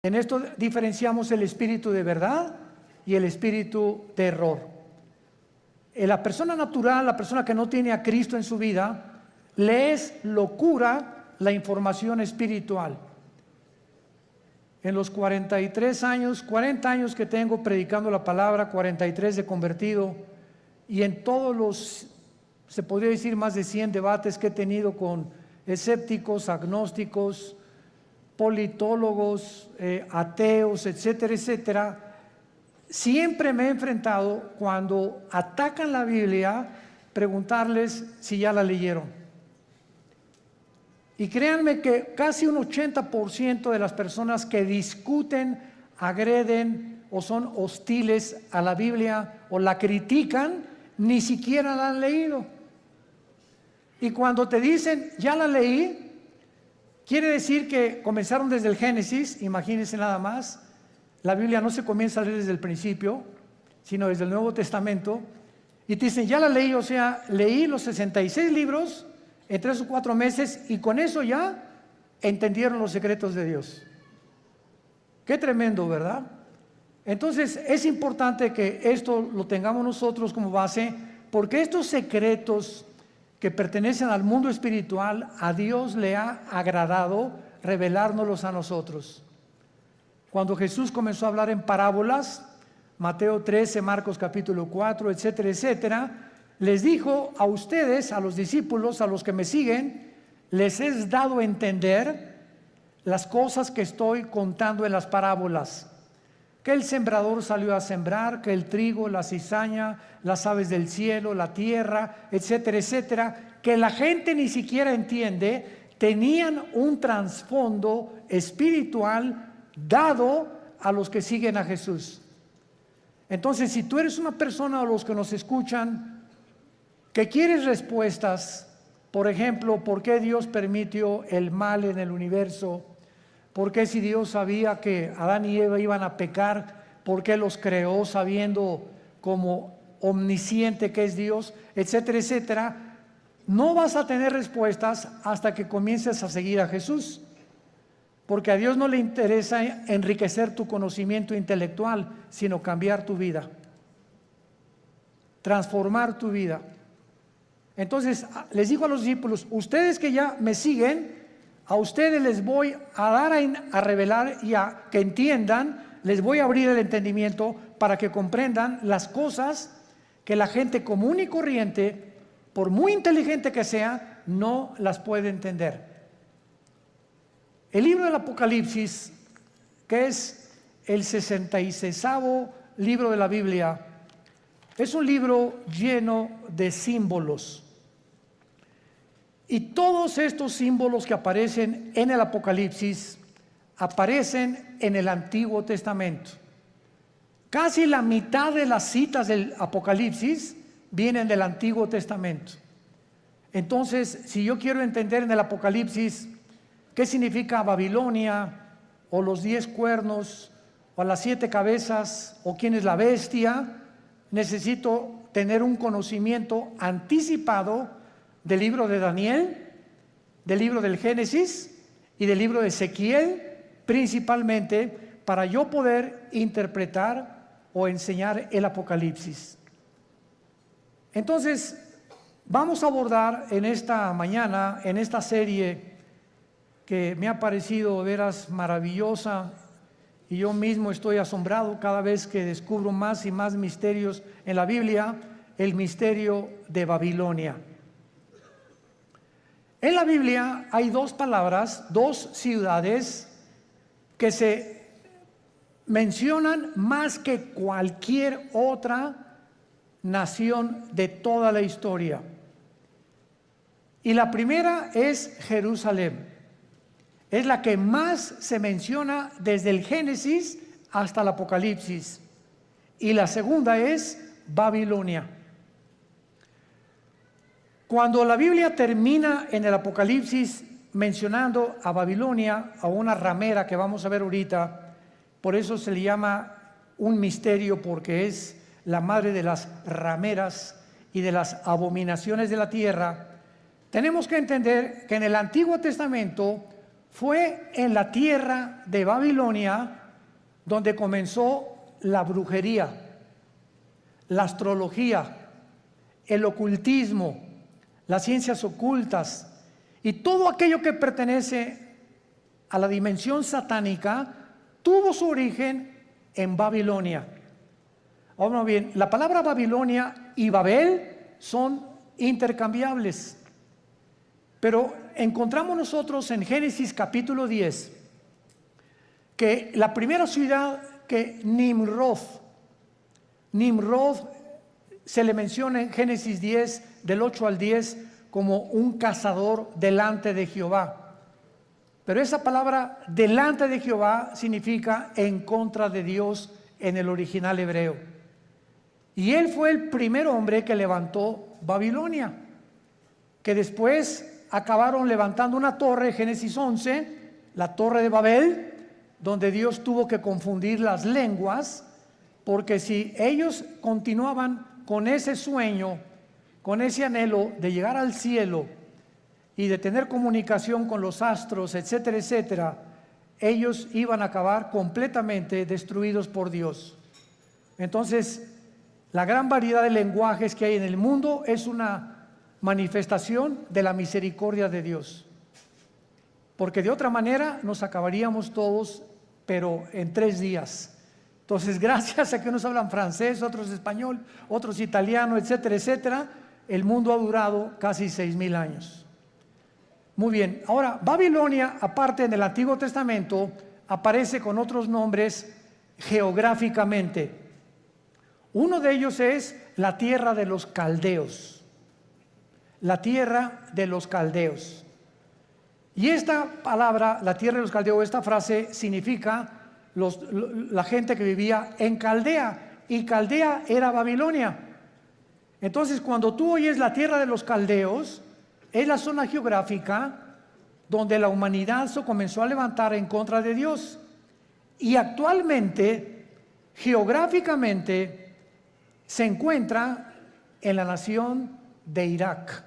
En esto diferenciamos el espíritu de verdad y el espíritu de error. La persona natural, la persona que no tiene a Cristo en su vida, le es locura la información espiritual. En los 40 años que tengo predicando la palabra, 43 de convertido, y en todos los, se podría decir, más de 100 debates que he tenido con escépticos, agnósticos, politólogos, ateos, etcétera, etcétera, siempre me he enfrentado, cuando atacan la Biblia, preguntarles si ya la leyeron. Y créanme que casi un 80% de las personas que discuten, agreden o son hostiles a la Biblia o la critican, ni siquiera la han leído. Y cuando te dicen, ya la leí, quiere decir que comenzaron desde el Génesis. Imagínense nada más. La Biblia no se comienza a leer desde el principio, sino desde el Nuevo Testamento. Y te dicen, ya la leí, o sea, leí los 66 libros en 3 o 4 meses, y con eso ya entendieron los secretos de Dios. Qué tremendo, ¿verdad? Entonces es importante que esto lo tengamos nosotros como base, porque estos secretos que pertenecen al mundo espiritual, a Dios le ha agradado revelárnoslos a nosotros. Cuando Jesús comenzó a hablar en parábolas, Mateo 13, Marcos capítulo 4, etcétera, etcétera, les dijo a ustedes, a los discípulos, a los que me siguen, les he dado a entender las cosas que estoy contando en las parábolas. Que el sembrador salió a sembrar, que el trigo, la cizaña, las aves del cielo, la tierra, etcétera, etcétera, que la gente ni siquiera entiende, tenían un trasfondo espiritual dado a los que siguen a Jesús. Entonces, si tú eres una persona, o los que nos escuchan, que quieres respuestas, por ejemplo, ¿por qué Dios permitió el mal en el universo? ¿Por qué, si Dios sabía que Adán y Eva iban a pecar, por qué los creó sabiendo como omnisciente que es Dios, etcétera, etcétera? No vas a tener respuestas hasta que comiences a seguir a Jesús, porque a Dios no le interesa enriquecer tu conocimiento intelectual, sino cambiar tu vida, transformar tu vida. Entonces les digo a los discípulos, ustedes que ya me siguen, a ustedes les voy a dar a revelar y a que entiendan, les voy a abrir el entendimiento para que comprendan las cosas que la gente común y corriente, por muy inteligente que sea, no las puede entender. El libro del Apocalipsis, que es el 66º libro de la Biblia, es un libro lleno de símbolos. Y todos estos símbolos que aparecen en el Apocalipsis aparecen en el Antiguo Testamento. Casi la mitad de las citas del Apocalipsis vienen del Antiguo Testamento. Entonces, si yo quiero entender en el Apocalipsis qué significa Babilonia, o los 10 cuernos, o las 7 cabezas, o quién es la bestia, necesito tener un conocimiento anticipado del libro de Daniel, del libro del Génesis y del libro de Ezequiel, principalmente para yo poder interpretar o enseñar el Apocalipsis. Entonces, vamos a abordar en esta mañana, en esta serie que me ha parecido de veras maravillosa, y yo mismo estoy asombrado cada vez que descubro más y más misterios en la Biblia, el misterio de Babilonia. En la Biblia hay 2 palabras, 2 ciudades que se mencionan más que cualquier otra nación de toda la historia. Y la primera es Jerusalén. Es la que más se menciona desde el Génesis hasta el Apocalipsis. Y la segunda es Babilonia. Cuando la Biblia termina en el Apocalipsis mencionando a Babilonia, a una ramera que vamos a ver ahorita, por eso se le llama un misterio, porque es la madre de las rameras y de las abominaciones de la tierra. Tenemos que entender que en el Antiguo Testamento Fue en la tierra de Babilonia donde comenzó la brujería, la astrología, el ocultismo, las ciencias ocultas y todo aquello que pertenece a la dimensión satánica tuvo su origen en Babilonia. Ahora bien, la palabra Babilonia y Babel son intercambiables, pero encontramos nosotros en Génesis capítulo 10 que la primera ciudad que Nimrod se le menciona en Génesis 10 del 8 al 10 como un cazador delante de Jehová. Pero esa palabra delante de Jehová significa en contra de Dios en el original hebreo. Y él fue el primer hombre que levantó Babilonia, que después acabaron levantando una torre, Génesis 11, la torre de Babel, donde Dios tuvo que confundir las lenguas, porque si ellos continuaban con ese sueño, con ese anhelo de llegar al cielo y de tener comunicación con los astros, etcétera, etcétera, ellos iban a acabar completamente destruidos por Dios. Entonces, la gran variedad de lenguajes que hay en el mundo es una manifestación de la misericordia de Dios, porque de otra manera nos acabaríamos todos, pero en 3 días. Entonces, gracias a que unos hablan francés, otros español, otros italiano, etcétera, etcétera, el mundo ha durado casi 6,000 años. Muy bien, ahora Babilonia, aparte en el Antiguo Testamento, aparece con otros nombres geográficamente. Uno de ellos es la tierra de los caldeos. La tierra de los caldeos. Y esta palabra, la tierra de los caldeos, esta frase significa la gente que vivía en Caldea. Y Caldea era Babilonia. Entonces, cuando tú oyes la tierra de los caldeos, es la zona geográfica donde la humanidad se comenzó a levantar en contra de Dios. Y actualmente, geográficamente, se encuentra en la nación de Irak.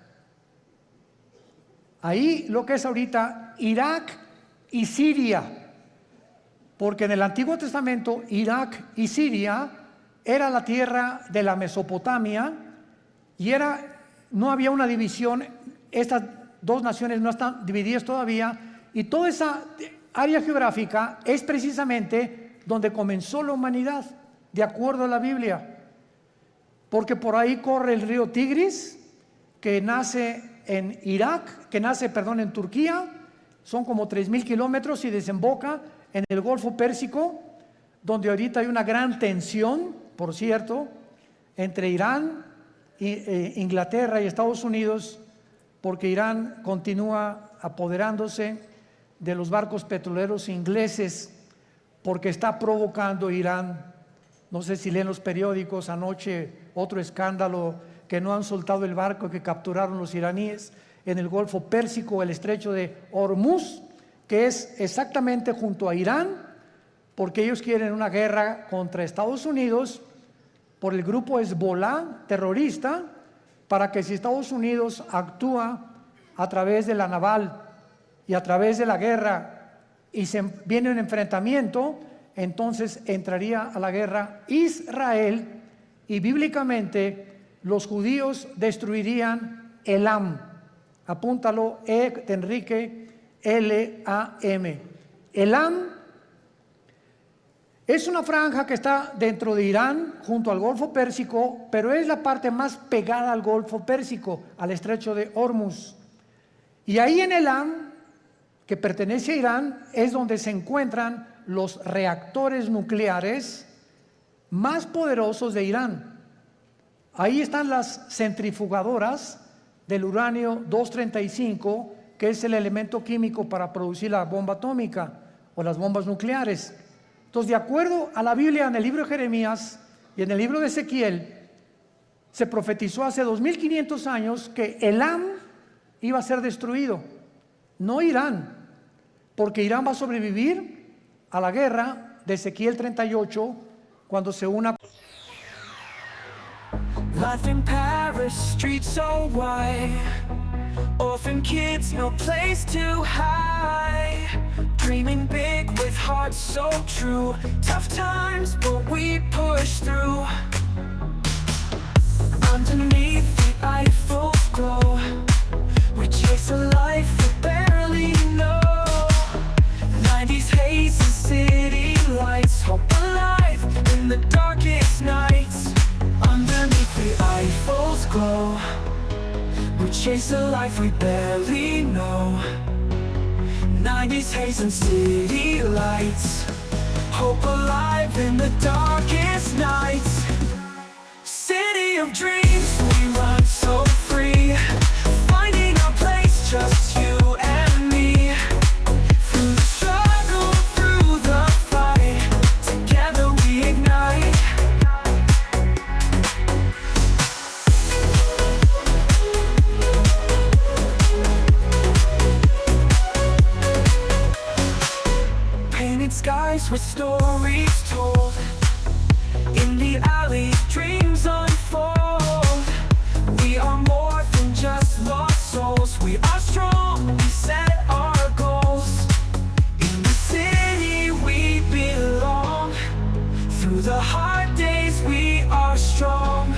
Ahí lo que es ahorita Irak y Siria, porque en el Antiguo Testamento Irak y Siria era la tierra de la Mesopotamia y no había una división, estas dos naciones no están divididas todavía, y toda esa área geográfica es precisamente donde comenzó la humanidad, de acuerdo a la Biblia. Porque por ahí corre el río Tigris, que nace en en Turquía, son como 3,000 kilómetros y desemboca en el Golfo Pérsico, donde ahorita hay una gran tensión, por cierto, entre Irán, Inglaterra y Estados Unidos, porque Irán continúa apoderándose de los barcos petroleros ingleses, porque está provocando Irán. No sé si leen los periódicos, anoche otro escándalo, que no han soltado el barco que capturaron los iraníes en el Golfo Pérsico, el estrecho de Hormuz, que es exactamente junto a Irán, porque ellos quieren una guerra contra Estados Unidos por el grupo Hezbollah terrorista, para que si Estados Unidos actúa a través de la naval y a través de la guerra y viene un enfrentamiento, entonces entraría a la guerra Israel y bíblicamente los judíos destruirían Elam. Apúntalo, de Enrique, L-A-M. Elam es una franja que está dentro de Irán, junto al Golfo Pérsico, pero es la parte más pegada al Golfo Pérsico, al estrecho de Hormuz. Y ahí en Elam, que pertenece a Irán, es donde se encuentran los reactores nucleares más poderosos de Irán. Ahí están las centrifugadoras del uranio 235, que es el elemento químico para producir la bomba atómica o las bombas nucleares. Entonces, de acuerdo a la Biblia, en el libro de Jeremías y en el libro de Ezequiel, se profetizó hace 2500 años que Elam iba a ser destruido, no Irán, porque Irán va a sobrevivir a la guerra de Ezequiel 38 cuando se una. Life in Paris, streets so wide, or Orphan kids, no place to hide. Dreaming big with hearts so true. Tough times, but we push through. Underneath the Eiffel's glow, we chase a life we barely know. 90s haze and city lights, hope alive in the darkest nights. Underneath the Eiffel's glow, we chase a life we barely know. 90s haze and city lights, hope alive in the darkest nights. City of dreams, we run so free, finding our place, just you and me. Through the struggle, through the fight, together we ignite. Painted skies with stories told, in the alleys dreams unfold. We are more than just lost souls, we are strong, we set our goals. In the city we belong, through the hard days we are strong.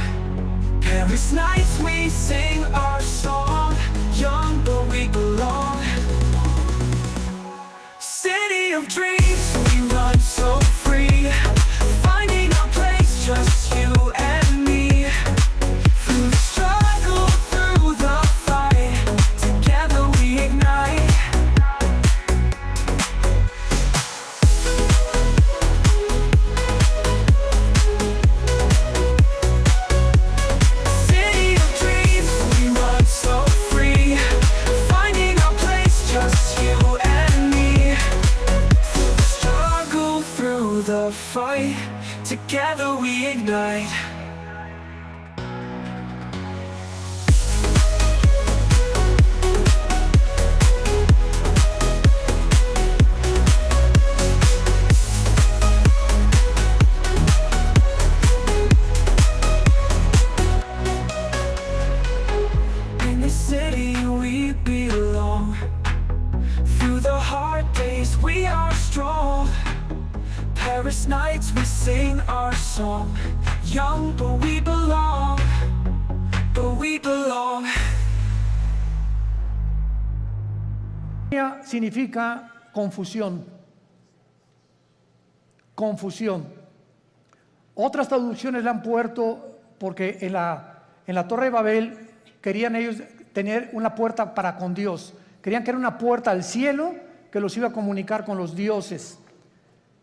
Paris nights we sing our song, young but we belong. City of dreams, we run so free, finding our place, just you and me. Through the struggle, through the fight, together we ignite. City of dreams, we run so free, finding our place, just you and me. Through the struggle, through the fight, together we ignite. In the city we belong, through the hard days we are strong. Paris nights we sing our song, young but we belong, but we belong. Significa confusión. Confusión. Otras traducciones la han puesto porque en la Torre de Babel querían ellos tener una puerta para con Dios. Querían que era una puerta al cielo que los iba a comunicar con los dioses.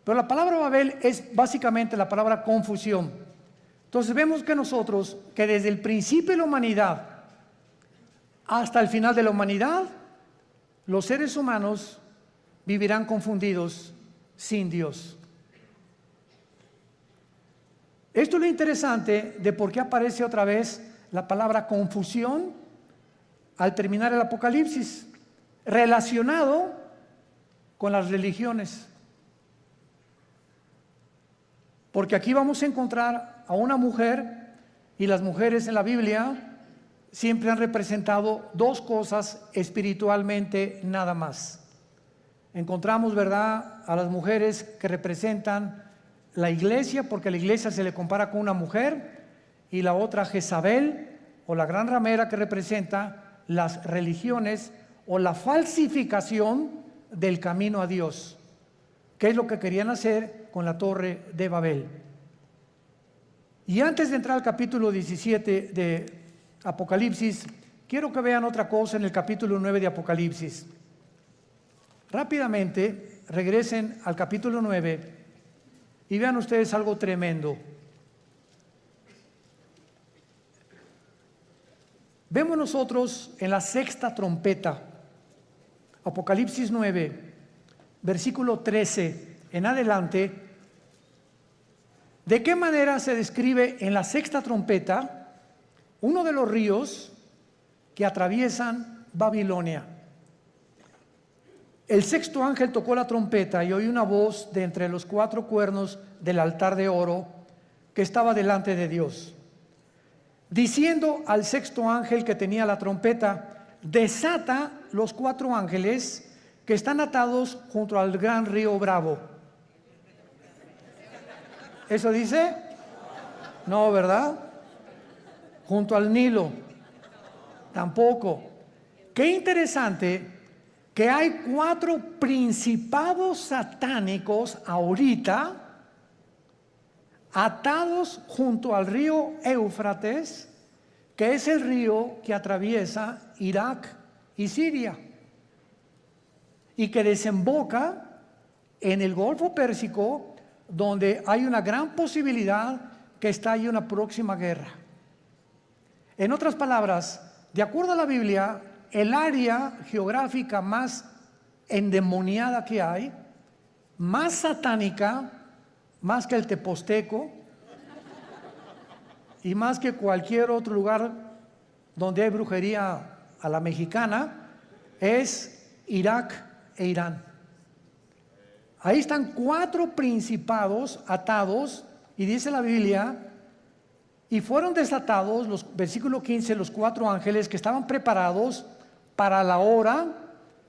Pero la palabra Babel es básicamente la palabra confusión. Entonces vemos que nosotros, que desde el principio de la humanidad hasta el final de la humanidad, los seres humanos vivirán confundidos sin Dios. Esto es lo interesante de por qué aparece otra vez la palabra confusión al terminar el Apocalipsis, relacionado con las religiones. Porque aquí vamos a encontrar a una mujer, y las mujeres en la Biblia siempre han representado dos cosas espiritualmente nada más. Encontramos, ¿verdad?, a las mujeres que representan la iglesia, porque la iglesia se le compara con una mujer, y la otra Jezabel, o la gran ramera, que representa las religiones o la falsificación del camino a Dios, que es lo que querían hacer con la Torre de Babel. Y antes de entrar al capítulo 17 de Apocalipsis, quiero que vean otra cosa en el capítulo 9 de Apocalipsis. Rápidamente regresen al capítulo 9 y vean ustedes algo tremendo. Vemos nosotros en la sexta trompeta, Apocalipsis 9, versículo 13 en adelante, de qué manera se describe en la sexta trompeta uno de los ríos que atraviesan Babilonia. El sexto ángel tocó la trompeta y oí una voz de entre los cuatro cuernos del altar de oro que estaba delante de Dios, diciendo al sexto ángel que tenía la trompeta: desata los 4 ángeles que están atados junto al gran río Bravo. ¿Eso dice? No, ¿verdad? Junto al Nilo. Tampoco. Qué interesante que hay 4 principados satánicos ahorita atados junto al río Éufrates, que es el río que atraviesa Irak y Siria y que desemboca en el Golfo Pérsico, donde hay una gran posibilidad que estalle una próxima guerra. En otras palabras, de acuerdo a la Biblia, el área geográfica más endemoniada que hay, más satánica, más que el Teposteco y más que cualquier otro lugar donde hay brujería a la mexicana, es Irak e Irán. Ahí están 4 principados atados, y dice la Biblia, y fueron desatados, versículo 15, los 4 ángeles que estaban preparados para la hora,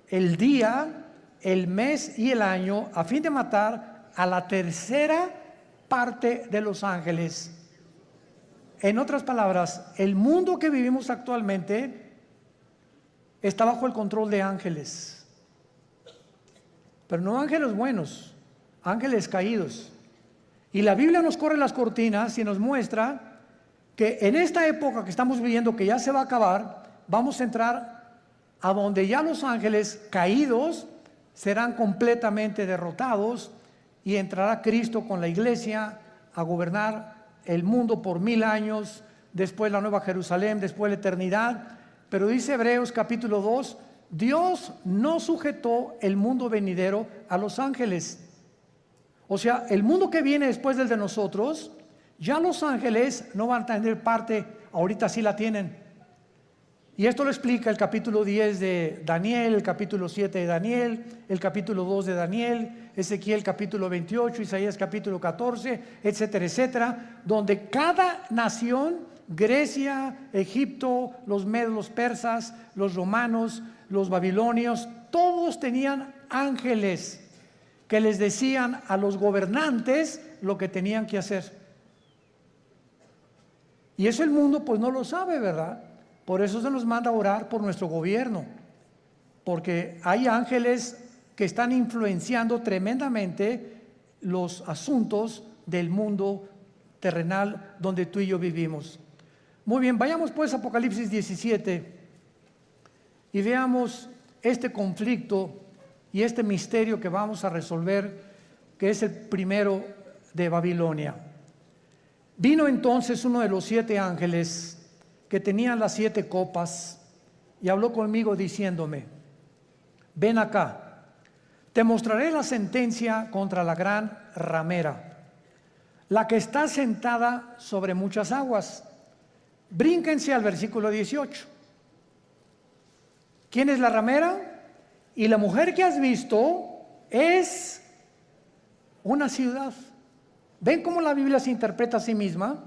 el día, el mes y el año, a fin de matar a la tercera parte de los ángeles. En otras palabras, el mundo que vivimos actualmente está bajo el control de ángeles, pero no ángeles buenos, ángeles caídos. Y la Biblia nos corre las cortinas y nos muestra que en esta época que estamos viviendo, que ya se va a acabar, vamos a entrar a donde ya los ángeles caídos serán completamente derrotados, y entrará Cristo con la iglesia a gobernar el mundo por 1000 años, después la Nueva Jerusalén, después la eternidad. Pero dice Hebreos capítulo 2, Dios no sujetó el mundo venidero a los ángeles. O sea, el mundo que viene después del de nosotros, ya los ángeles no van a tener parte, ahorita sí la tienen. Y esto lo explica el capítulo 10 de Daniel, el capítulo 7 de Daniel, el capítulo 2 de Daniel, Ezequiel capítulo 28, Isaías capítulo 14, etcétera, etcétera, donde cada nación, Grecia, Egipto, los medos, los persas, los romanos, los babilonios, todos tenían ángeles que les decían a los gobernantes lo que tenían que hacer. Y eso el mundo pues no lo sabe, ¿verdad? Por eso se nos manda a orar por nuestro gobierno, porque hay ángeles que están influenciando tremendamente los asuntos del mundo terrenal donde tú y yo vivimos. Muy bien, vayamos pues a Apocalipsis 17 y veamos este conflicto y este misterio que vamos a resolver, que es el primero de Babilonia. Vino entonces uno de los 7 ángeles que tenían las 7 copas y habló conmigo diciéndome: ven acá, te mostraré la sentencia contra la gran ramera, la que está sentada sobre muchas aguas. Brínquense al versículo 18. ¿Quién es la ramera? Y la mujer que has visto es una ciudad. ¿Ven cómo la Biblia se interpreta a sí misma?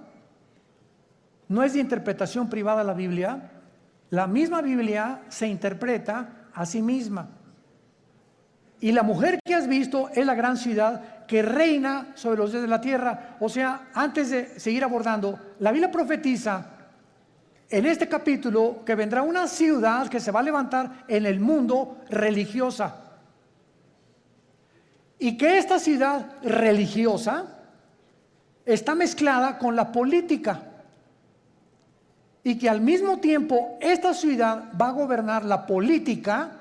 No es de interpretación privada la Biblia. La misma Biblia se interpreta a sí misma. Y la mujer que has visto es la gran ciudad que reina sobre los dioses de la tierra. O sea, antes de seguir abordando, la Biblia profetiza en este capítulo que vendrá una ciudad que se va a levantar en el mundo religiosa. Y que esta ciudad religiosa está mezclada con la política. Y que al mismo tiempo esta ciudad va a gobernar la política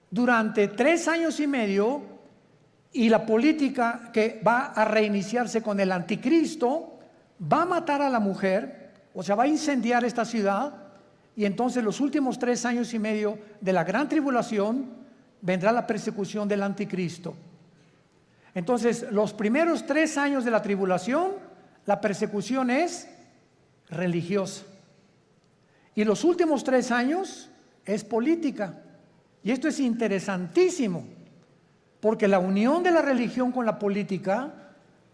durante 3 años y medio, y la política que va a reiniciarse con el anticristo va a matar a la mujer, o sea, va a incendiar esta ciudad, y entonces los últimos 3 años y medio de la gran tribulación vendrá la persecución del anticristo. Entonces, los primeros 3 años de la tribulación, la persecución es religiosa. Y los últimos 3 años es política. Y esto es interesantísimo, porque la unión de la religión con la política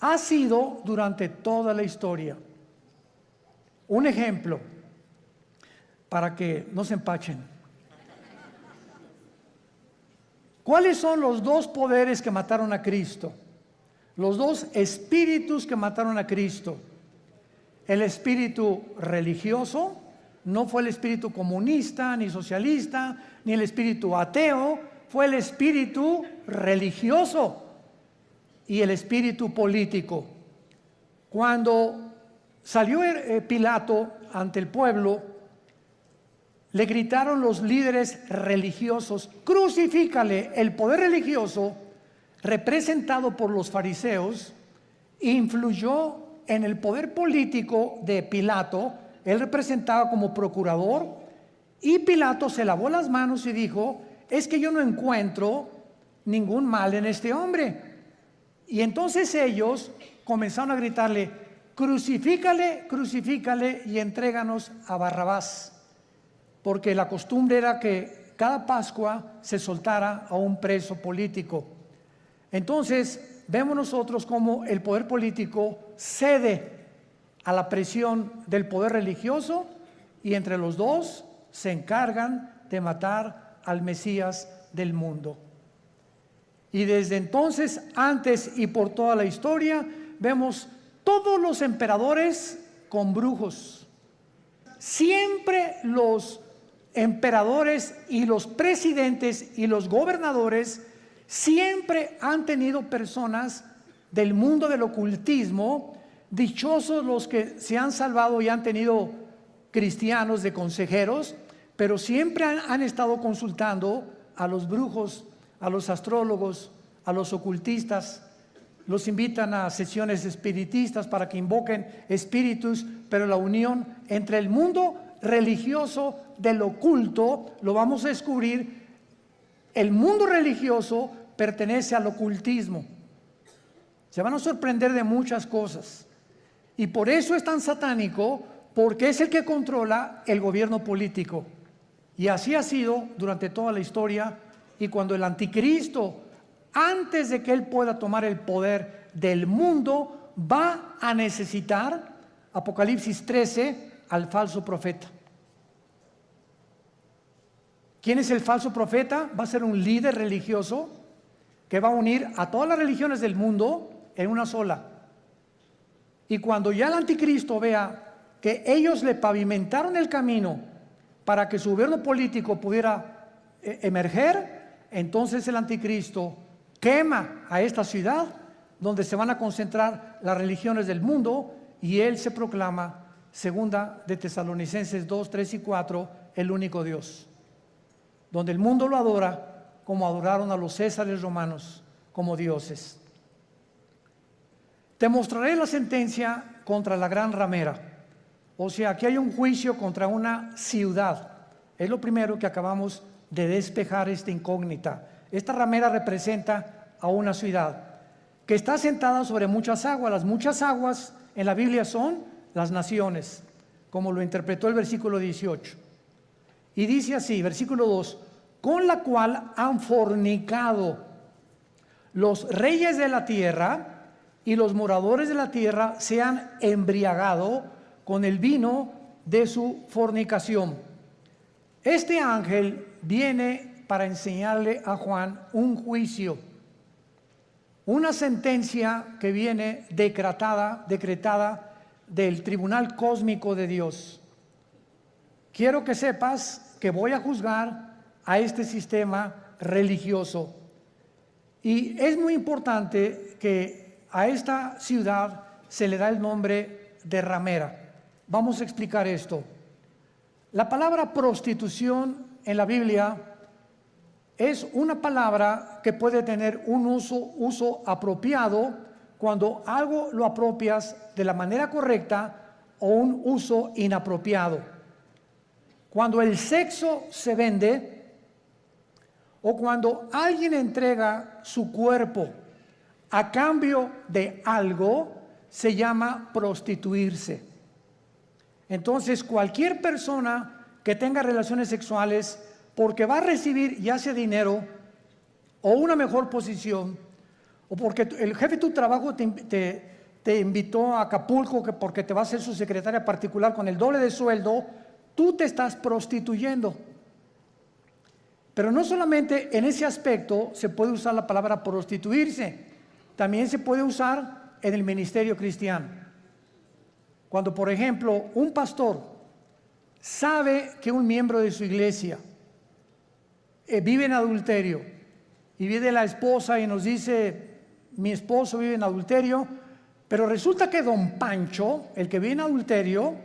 ha sido durante toda la historia. Un ejemplo, para que no se empachen. ¿Cuáles son los dos poderes que mataron a Cristo? Los dos espíritus que mataron a Cristo. El espíritu religioso, no fue el espíritu comunista, ni socialista, ni el espíritu ateo, fue el espíritu religioso y el espíritu político. Cuando salió Pilato ante el pueblo, le gritaron los líderes religiosos: crucifícale. El poder religioso, representado por los fariseos, influyó en el poder político de Pilato. Él representaba como procurador, y Pilato se lavó las manos y dijo: es que yo no encuentro ningún mal en este hombre. Y entonces ellos comenzaron a gritarle: crucifícale, crucifícale y entréganos a Barrabás. Porque la costumbre era que cada Pascua se soltara a un preso político. Entonces vemos nosotros cómo el poder político cede a la presión del poder religioso, y entre los dos se encargan de matar al Mesías del mundo. Y desde entonces, antes y por toda la historia, vemos todos los emperadores con brujos. Siempre los emperadores y los presidentes y los gobernadores siempre han tenido personas del mundo del ocultismo. Dichosos los que se han salvado y han tenido cristianos de consejeros, pero siempre han estado consultando a los brujos, a los astrólogos, a los ocultistas. Los invitan a sesiones espiritistas para que invoquen espíritus, pero la unión entre el mundo religioso del oculto, lo vamos a descubrir. El mundo religioso pertenece al ocultismo. Se van a sorprender de muchas cosas, y por eso es tan satánico, porque es el que controla el gobierno político. Y así ha sido durante toda la historia. Y cuando el anticristo, antes de que él pueda tomar el poder del mundo, va a necesitar, Apocalipsis 13, al falso profeta. ¿Quién es el falso profeta? Va a ser un líder religioso que va a unir a todas las religiones del mundo en una sola. Y cuando ya el anticristo vea que ellos le pavimentaron el camino para que su gobierno político pudiera emerger, entonces el anticristo quema a esta ciudad donde se van a concentrar las religiones del mundo, y él se proclama, segunda de Tesalonicenses 2, 3 y 4, el único Dios, donde el mundo lo adora como adoraron a los césares romanos como dioses. Te mostraré la sentencia contra la gran ramera. O sea, aquí hay un juicio contra una ciudad. Es lo primero que acabamos de despejar, esta incógnita. Esta ramera representa a una ciudad que está sentada sobre muchas aguas. Las muchas aguas en la Biblia son las naciones, como lo interpretó el versículo 18. Y dice así, versículo 2: con la cual han fornicado los reyes de la tierra, y los moradores de la tierra se han embriagado con el vino de su fornicación. Este ángel viene para enseñarle a Juan un juicio, una sentencia que viene decretada del tribunal cósmico de Dios. Quiero que sepas que voy a juzgar a este sistema religioso, y es muy importante que a esta ciudad se le da el nombre de ramera. Vamos a explicar esto. La palabra prostitución en la Biblia es una palabra que puede tener un uso apropiado cuando algo lo apropias de la manera correcta, o un uso inapropiado. Cuando el sexo se vende, o cuando alguien entrega su cuerpo a cambio de algo, se llama prostituirse. Entonces, cualquier persona que tenga relaciones sexuales porque va a recibir ya sea dinero o una mejor posición, o porque el jefe de tu trabajo te invitó a Acapulco porque te va a ser su secretaria particular con el doble de sueldo, tú te estás prostituyendo. Pero no solamente en ese aspecto se puede usar la palabra prostituirse, también se puede usar en el ministerio cristiano. Cuando, por ejemplo, un pastor sabe que un miembro de su iglesia vive en adulterio y viene la esposa y nos dice, mi esposo vive en adulterio, pero resulta que don Pancho, el que vive en adulterio,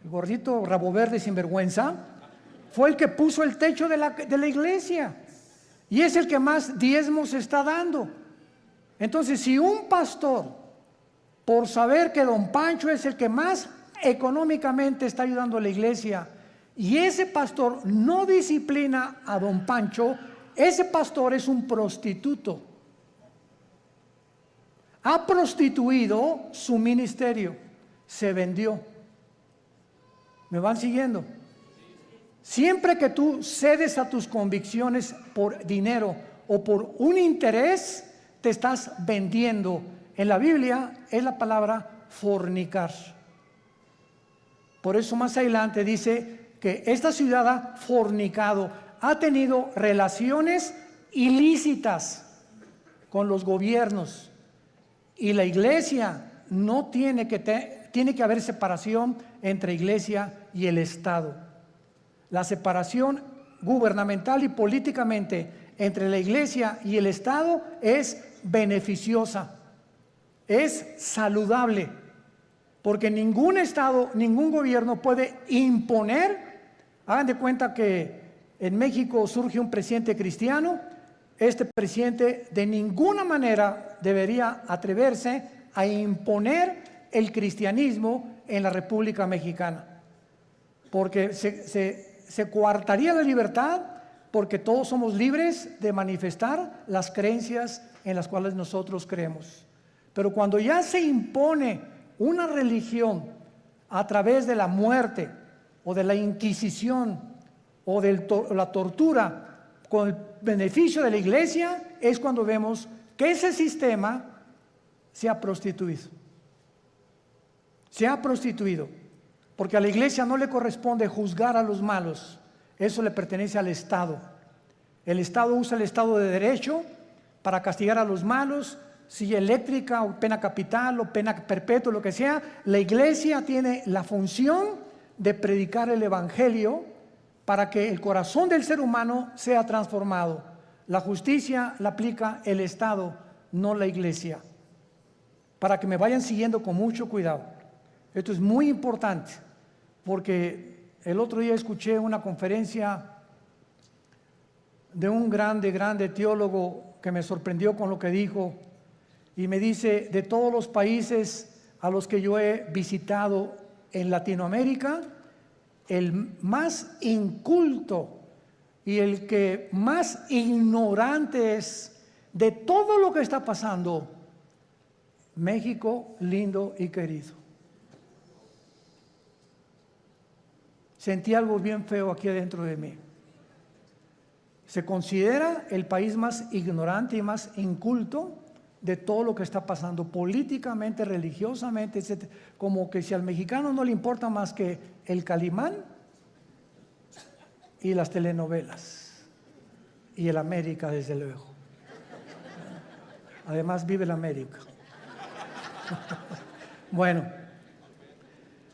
el gordito rabo verde sinvergüenza, fue el que puso el techo de la iglesia y es el que más diezmos está dando. Entonces, si un pastor, por saber que don Pancho es el que más económicamente está ayudando a la iglesia, y ese pastor no disciplina a don Pancho, ese pastor es un prostituto. Ha prostituido su ministerio, se vendió. ¿Me van siguiendo? Siempre que tú cedes a tus convicciones por dinero o por un interés, te estás vendiendo. En la Biblia es la palabra fornicar. Por eso más adelante dice que esta ciudad ha fornicado, ha tenido relaciones ilícitas con los gobiernos. Y la iglesia no tiene que haber separación entre iglesia y el Estado. La separación gubernamental y políticamente entre la iglesia y el Estado es beneficiosa, es saludable, porque ningún Estado, ningún gobierno puede imponer. Hagan de cuenta que en México surge un presidente cristiano. Este presidente de ninguna manera debería atreverse a imponer el cristianismo en la República Mexicana, porque se coartaría la libertad, porque todos somos libres de manifestar las creencias en las cuales nosotros creemos. Pero cuando ya se impone una religión a través de la muerte o de la Inquisición o de la tortura con el beneficio de la iglesia, es cuando vemos que ese sistema se ha prostituido. Se ha prostituido, porque a la iglesia no le corresponde juzgar a los malos, eso le pertenece al Estado. El Estado usa el Estado de Derecho para castigar a los malos, silla eléctrica o pena capital o pena perpetua, lo que sea. La iglesia tiene la función de predicar el Evangelio para que el corazón del ser humano sea transformado. La justicia la aplica el Estado, no la iglesia. Para que me vayan siguiendo con mucho cuidado. Esto es muy importante, porque el otro día escuché una conferencia de un grande teólogo que me sorprendió con lo que dijo, y me dice, de todos los países a los que yo he visitado en Latinoamérica, el más inculto y el que más ignorante es de todo lo que está pasando, México lindo y querido. Sentí algo bien feo aquí adentro de mí. Se considera el país más ignorante y más inculto de todo lo que está pasando políticamente, religiosamente, etc. Como que si al mexicano no le importa más que el Calimán y las telenovelas y el América, desde luego. Además vive el América. Bueno,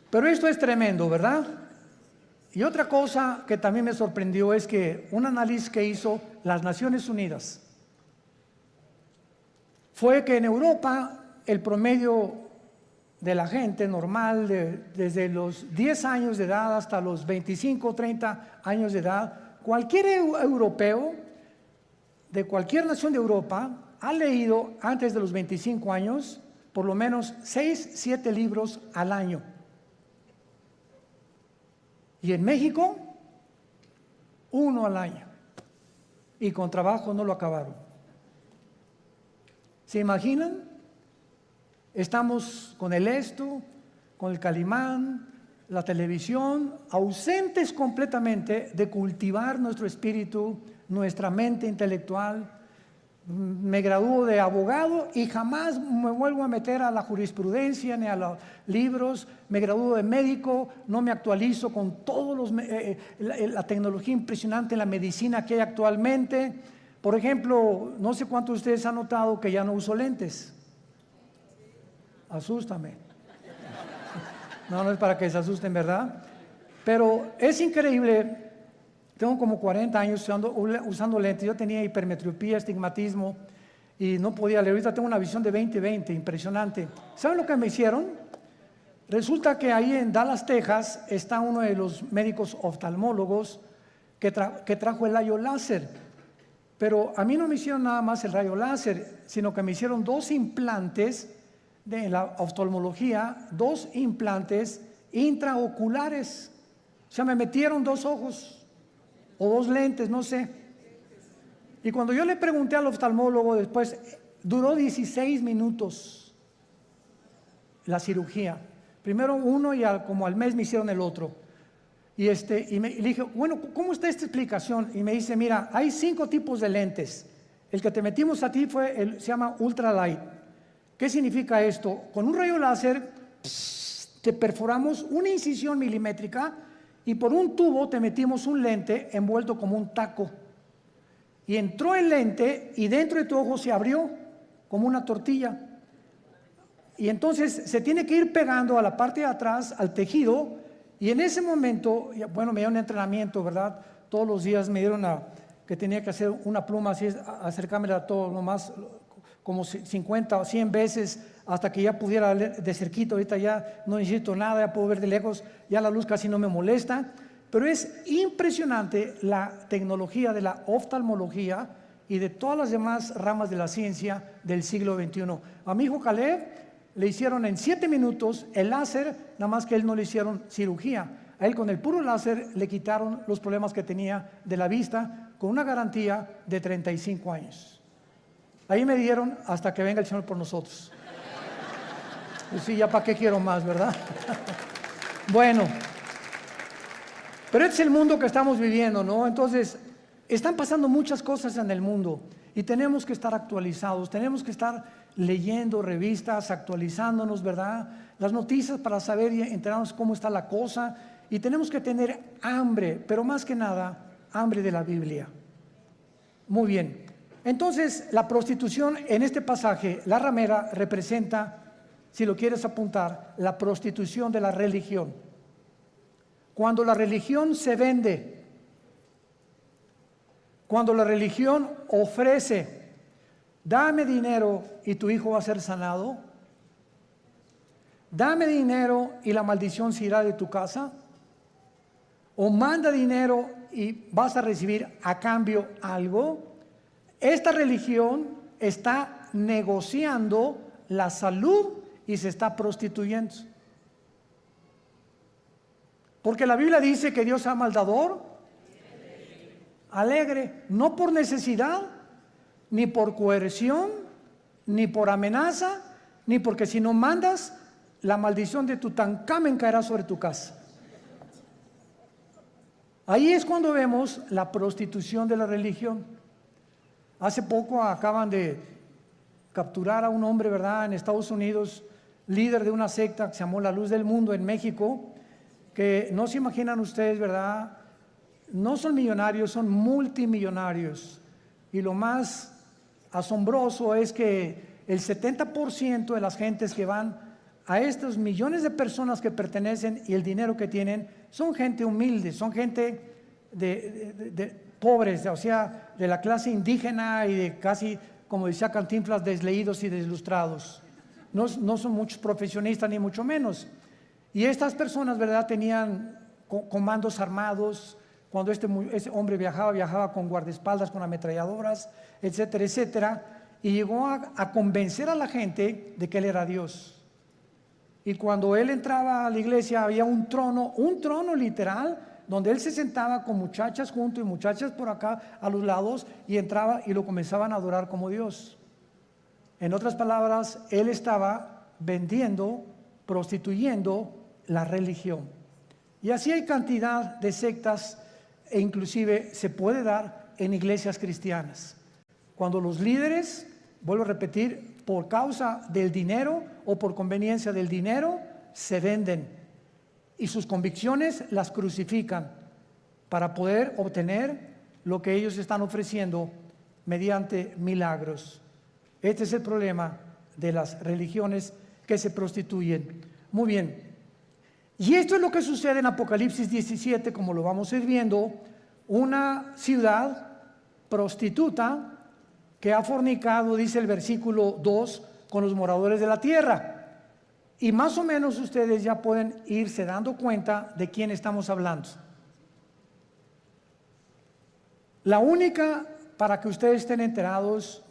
pero esto es tremendo, ¿verdad? Y otra cosa que también me sorprendió es que un análisis que hizo las Naciones Unidas fue que en Europa el promedio de la gente normal, desde los 10 años de edad hasta los 25 o 30 años de edad, cualquier europeo de cualquier nación de Europa ha leído antes de los 25 años por lo menos 6, 7 libros al año. Y en México, 1 al año. Y con trabajo no lo acabaron. ¿Se imaginan? Estamos con el esto, con el Calimán, la televisión, ausentes completamente de cultivar nuestro espíritu, nuestra mente intelectual, me gradúo de abogado y jamás me vuelvo a meter a la jurisprudencia ni a los libros. Me gradúo de médico, no me actualizo con todos la tecnología impresionante en la medicina que hay actualmente. Por ejemplo, no sé cuántos de ustedes han notado que ya no uso lentes. Asústame. No es para que se asusten, ¿verdad? Pero es increíble. Tengo como 40 años usando lentes. Yo tenía hipermetropía, estigmatismo y no podía leer. Ahorita tengo una visión de 20/20, impresionante. ¿Saben lo que me hicieron? Resulta que ahí en Dallas, Texas, está uno de los médicos oftalmólogos que trajo el rayo láser. Pero a mí no me hicieron nada más el rayo láser, sino que me hicieron 2 implantes de la oftalmología, 2 implantes intraoculares. O sea, me metieron 2 ojos. O 2 lentes, no sé. Y cuando yo le pregunté al oftalmólogo después, duró 16 minutos la cirugía. Primero uno y como al mes me hicieron el otro. Y le dije, bueno, ¿cómo está esta explicación? Y me dice, mira, hay 5 tipos de lentes. El que te metimos a ti se llama ultralight. ¿Qué significa esto? Con un rayo láser te perforamos una incisión milimétrica y por un tubo te metimos un lente envuelto como un taco. Y entró el lente y dentro de tu ojo se abrió como una tortilla. Y entonces se tiene que ir pegando a la parte de atrás, al tejido. Y en ese momento, bueno, me dieron un entrenamiento, ¿verdad? Todos los días me dieron que tenía que hacer una pluma así, acercármela a todo, nomás como 50 o 100 veces hasta que ya pudiera ver de cerquito. Ahorita ya no necesito nada, ya puedo ver de lejos, ya la luz casi no me molesta. Pero es impresionante la tecnología de la oftalmología y de todas las demás ramas de la ciencia del siglo XXI. A mi hijo Caleb le hicieron en 7 minutos el láser, nada más que a él no le hicieron cirugía. A él con el puro láser le quitaron los problemas que tenía de la vista con una garantía de 35 años. Ahí me dieron hasta que venga el Señor por nosotros. Pues sí, ya para qué quiero más, ¿verdad? Bueno, pero este es el mundo que estamos viviendo, ¿no? Entonces, están pasando muchas cosas en el mundo y tenemos que estar actualizados, tenemos que estar leyendo revistas, actualizándonos, ¿verdad? Las noticias para saber y enterarnos cómo está la cosa, y tenemos que tener hambre, pero más que nada, hambre de la Biblia. Muy bien. Entonces, la prostitución en este pasaje, la ramera, representa, si lo quieres apuntar, la prostitución de la religión. Cuando la religión se vende, cuando la religión ofrece, dame dinero y tu hijo va a ser sanado, dame dinero y la maldición se irá de tu casa, o manda dinero y vas a recibir a cambio algo. Esta religión está negociando la salud y se está prostituyendo. Porque la Biblia dice que Dios ama al dador alegre, no por necesidad, ni por coerción, ni por amenaza, ni porque si no mandas, la maldición de Tutankamén caerá sobre tu casa. Ahí es cuando vemos la prostitución de la religión. Hace poco acaban de capturar a un hombre, ¿verdad?, en Estados Unidos, líder de una secta que se llamó La Luz del Mundo en México, que no se imaginan ustedes, ¿verdad? No son millonarios, son multimillonarios. Y lo más asombroso es que el 70% de las gentes que van a estos millones de personas que pertenecen y el dinero que tienen son gente humilde, son gente de pobres, o sea, de la clase indígena y de casi, como decía Cantinflas, desleídos y desilustrados. No son muchos profesionistas ni mucho menos. Y estas personas, ¿verdad?, tenían comandos armados. Cuando ese hombre viajaba con guardaespaldas, con ametralladoras, etcétera, etcétera. Y llegó a convencer a la gente de que él era Dios. Y cuando él entraba a la iglesia había un trono literal, donde él se sentaba con muchachas junto y muchachas por acá a los lados, y entraba y lo comenzaban a adorar como Dios. En otras palabras, él estaba vendiendo, prostituyendo la religión. Y así hay cantidad de sectas, e inclusive se puede dar en iglesias cristianas. Cuando los líderes, vuelvo a repetir, por causa del dinero o por conveniencia del dinero, se venden y sus convicciones las crucifican para poder obtener lo que ellos están ofreciendo mediante milagros. Este es el problema de las religiones que se prostituyen. Muy bien. Y esto es lo que sucede en Apocalipsis 17, como lo vamos a ir viendo, una ciudad prostituta que ha fornicado, dice el versículo 2, con los moradores de la tierra. Y más o menos ustedes ya pueden irse dando cuenta de quién estamos hablando. La única, para que ustedes estén enterados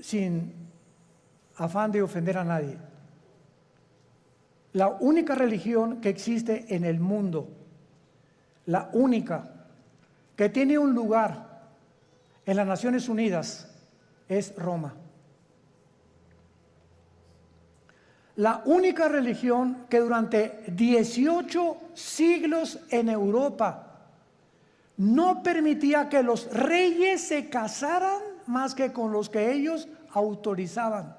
sin afán de ofender a nadie, la única religión que existe en el mundo, la única que tiene un lugar en las Naciones Unidas, es Roma. La única religión que durante 18 siglos en Europa no permitía que los reyes se casaran más que con los que ellos autorizaban.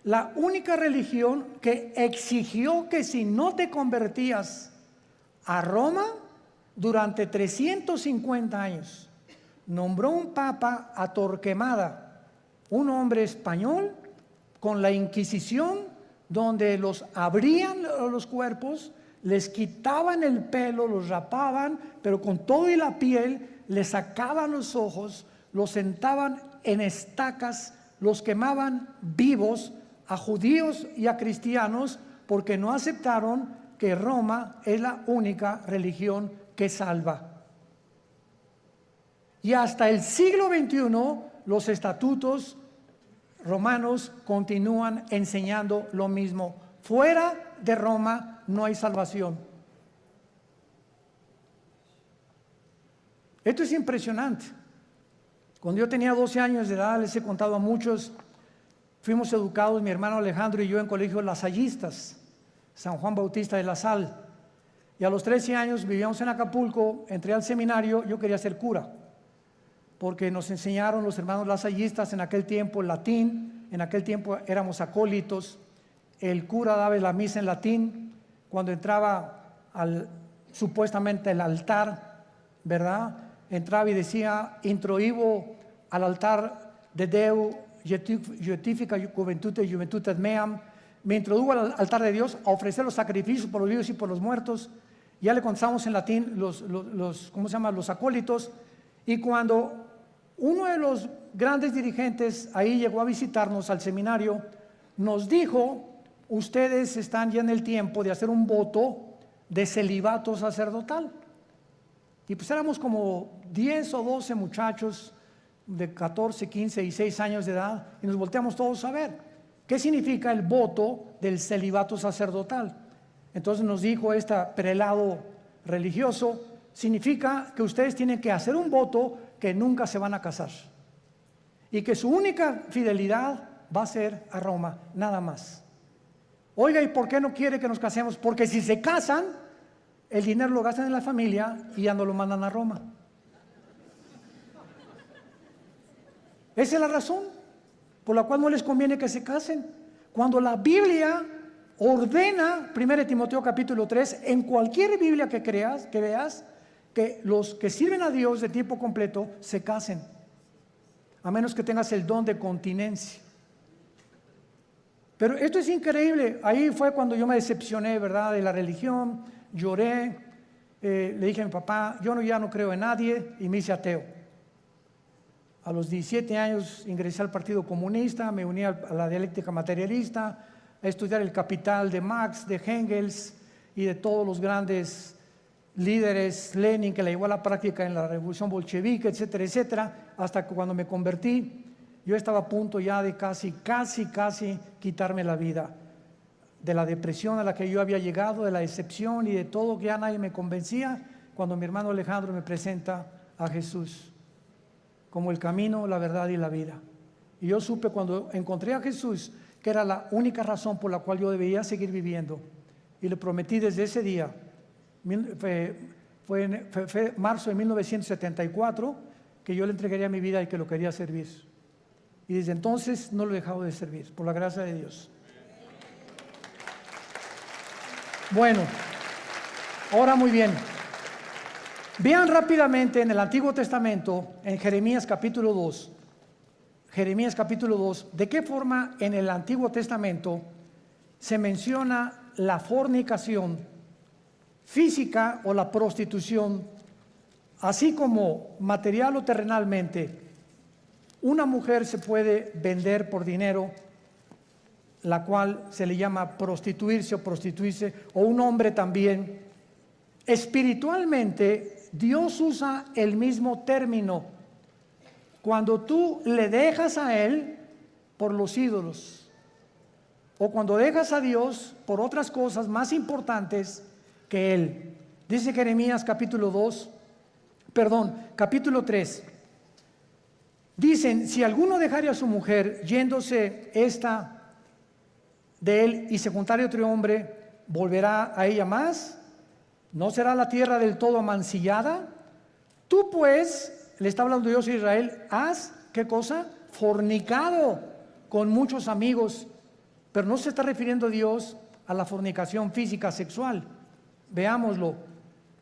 La única religión que exigió que si no te convertías a Roma durante 350 años, nombró un papa a Torquemada, un hombre español, con la Inquisición, donde los abrían los cuerpos, les quitaban el pelo, los rapaban, pero con todo y la piel, les sacaban los ojos, los sentaban en estacas, los quemaban vivos a judíos y a cristianos, porque no aceptaron que Roma es la única religión que salva. Y hasta el siglo XXI, los estatutos romanos continúan enseñando lo mismo. Fuera de Roma no hay salvación. Esto es impresionante. Cuando yo tenía 12 años de edad, les he contado a muchos, fuimos educados, mi hermano Alejandro y yo, en colegios lasallistas, San Juan Bautista de La Sal. Y a los 13 años vivíamos en Acapulco, entré al seminario, yo quería ser cura, porque nos enseñaron los hermanos lasallistas en aquel tiempo latín, en aquel tiempo éramos acólitos, el cura daba la misa en latín, cuando entraba supuestamente al altar, ¿verdad? Entraba y decía, introibo al altar de Deu, Justifica Juventudes Meam, me introdujo al altar de Dios a ofrecer los sacrificios por los vivos y por los muertos. Ya le contamos en latín los acólitos, y cuando uno de los grandes dirigentes ahí llegó a visitarnos al seminario, nos dijo, ustedes están ya en el tiempo de hacer un voto de celibato sacerdotal. Y pues éramos como 10 o 12 muchachos de 14, 15 y 6 años de edad, y nos volteamos todos a ver qué significa el voto del celibato sacerdotal. Entonces nos dijo este prelado religioso, significa que ustedes tienen que hacer un voto que nunca se van a casar y que su única fidelidad va a ser a Roma, nada más. Oiga, ¿y por qué no quiere que nos casemos? Porque si se casan, el dinero lo gastan en la familia y ya no lo mandan a Roma. Esa es la razón por la cual no les conviene que se casen. Cuando la Biblia ordena, 1 Timoteo capítulo 3, en cualquier Biblia que veas, que los que sirven a Dios de tiempo completo se casen, a menos que tengas el don de continencia. Pero esto es increíble. Ahí fue cuando yo me decepcioné, ¿verdad?, de la religión. Lloré, le dije a mi papá, yo ya no creo en nadie, y me hice ateo. A los 17 años ingresé al Partido Comunista, me uní a la dialéctica materialista, a estudiar el Capital de Marx, de Engels y de todos los grandes líderes, Lenin, que la llevó a la práctica en la revolución bolchevique, etcétera, etcétera, hasta que cuando me convertí, yo estaba a punto ya de casi quitarme la vida, de la depresión a la que yo había llegado, de la decepción y de todo, que ya nadie me convencía, cuando mi hermano Alejandro me presenta a Jesús como el camino, la verdad y la vida. Y yo supe cuando encontré a Jesús que era la única razón por la cual yo debía seguir viviendo, y le prometí desde ese día. Fue marzo de 1974 que yo le entregaría mi vida y que lo quería servir. Y desde entonces no lo he dejado de servir, por la gracia de Dios. Bueno, ahora muy bien. Vean rápidamente en el Antiguo Testamento, en Jeremías capítulo 2, Jeremías capítulo 2, de qué forma en el Antiguo Testamento se menciona la fornicación física o la prostitución, así como material o terrenalmente. Una mujer se puede vender por dinero, la cual se le llama prostituirse o prostituirse, o un hombre también. Espiritualmente, Dios usa el mismo término cuando tú le dejas a Él por los ídolos, o cuando dejas a Dios por otras cosas más importantes que Él. Dice Jeremías capítulo 3. Dicen, si alguno dejare a su mujer yéndose esta de él y se juntare otro hombre, ¿volverá a ella más? ¿No será la tierra del todo amancillada? Tú pues, le está hablando Dios a Israel, has, ¿qué cosa? Fornicado con muchos amigos. Pero no se está refiriendo Dios a la fornicación física sexual. Veámoslo.